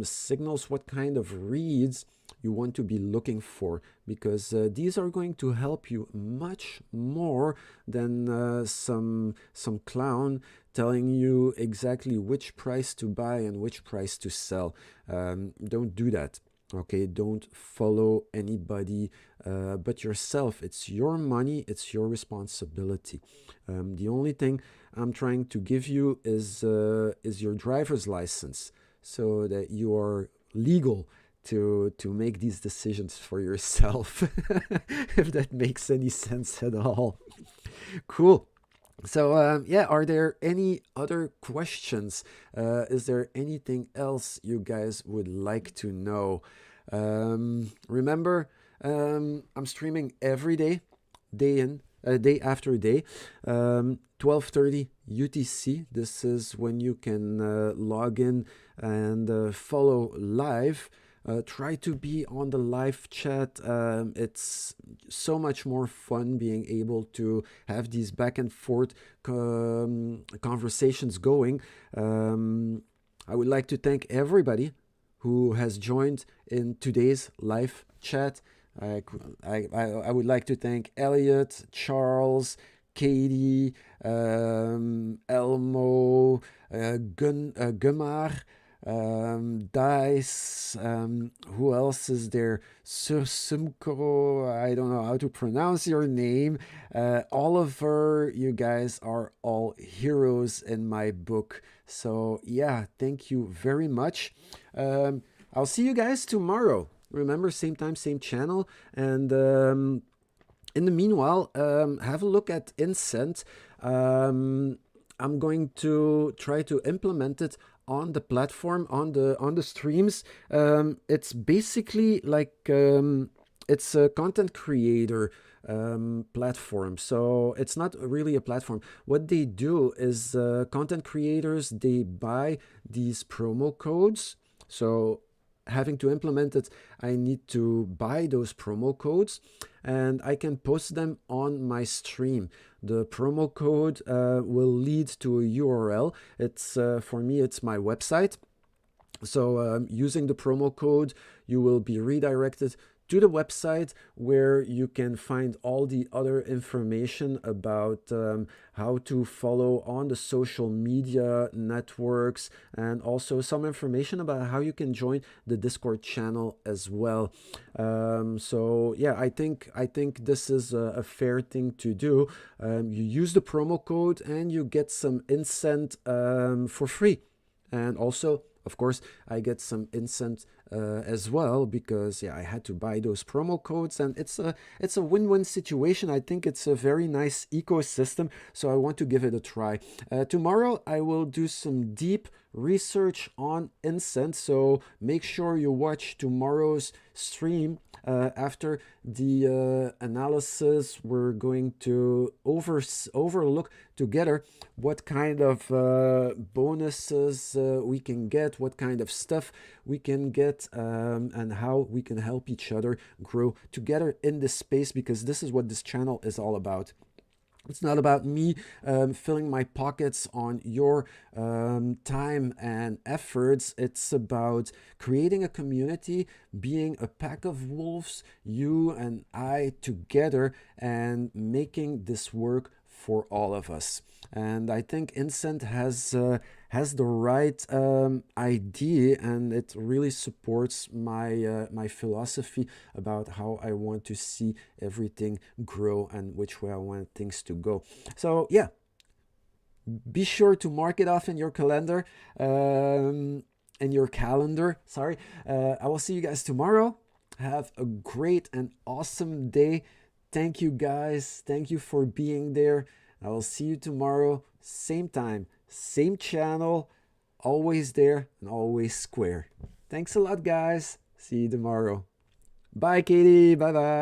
signals, what kind of reads you want to be looking for, because these are going to help you much more than some clown telling you exactly which price to buy and which price to sell. Don't do that. Okay, don't follow anybody but yourself. It's your money, it's your responsibility. The only thing I'm trying to give you is your driver's license, so that you are legal to make these decisions for yourself, if that makes any sense at all. Cool. So yeah, are there any other questions? Is there anything else you guys would like to know? Remember, I'm streaming every day, day after day, 12:30 UTC. This is when you can log in and follow live. Try to be on the live chat. It's so much more fun being able to have these back and forth conversations going. I would like to thank everybody who has joined in today's live chat. I would like to thank Elliot, Charles, Katie, Elmo, Gumar, Dice, who else is there? Sir Simco, I don't know how to pronounce your name. Oliver, you guys are all heroes in my book. So yeah, thank you very much. I'll see you guys tomorrow. Remember, same time, same channel. And in the meanwhile, have a look at Incent. I'm going to try to implement it on the platform, on the streams. It's basically like it's a content creator platform. So it's not really a platform. What they do is content creators, they buy these promo codes. So having to implement it, I need to buy those promo codes and I can post them on my stream. The promo code will lead to a URL. It's for me, it's my website. So using the promo code, you will be redirected to the website where you can find all the other information about how to follow on the social media networks, and also some information about how you can join the Discord channel as well. So yeah, I think this is a fair thing to do. You use the promo code and you get some incent for free, and also, of course, I get some incent as well, because yeah, I had to buy those promo codes, and it's a win-win situation. I think it's a very nice ecosystem, so I want to give it a try. Tomorrow I will do some deep research on incent, so make sure you watch tomorrow's stream. After the analysis, we're going to overlook together what kind of bonuses we can get, what kind of stuff we can get, and how we can help each other grow together in this space, because this is what this channel is all about. It's not about me filling my pockets on your time and efforts. It's about creating a community, being a pack of wolves, you and I together, and making this work for all of us. And I think Incent has the right idea, and it really supports my my philosophy about how I want to see everything grow and which way I want things to go. So yeah, be sure to mark it off in your calendar. Sorry. I will see you guys tomorrow. Have a great and awesome day. Thank you guys. Thank you for being there. I will see you tomorrow, same time, same channel, always there and always square. Thanks a lot, guys. See you tomorrow. Bye, Katie. Bye bye.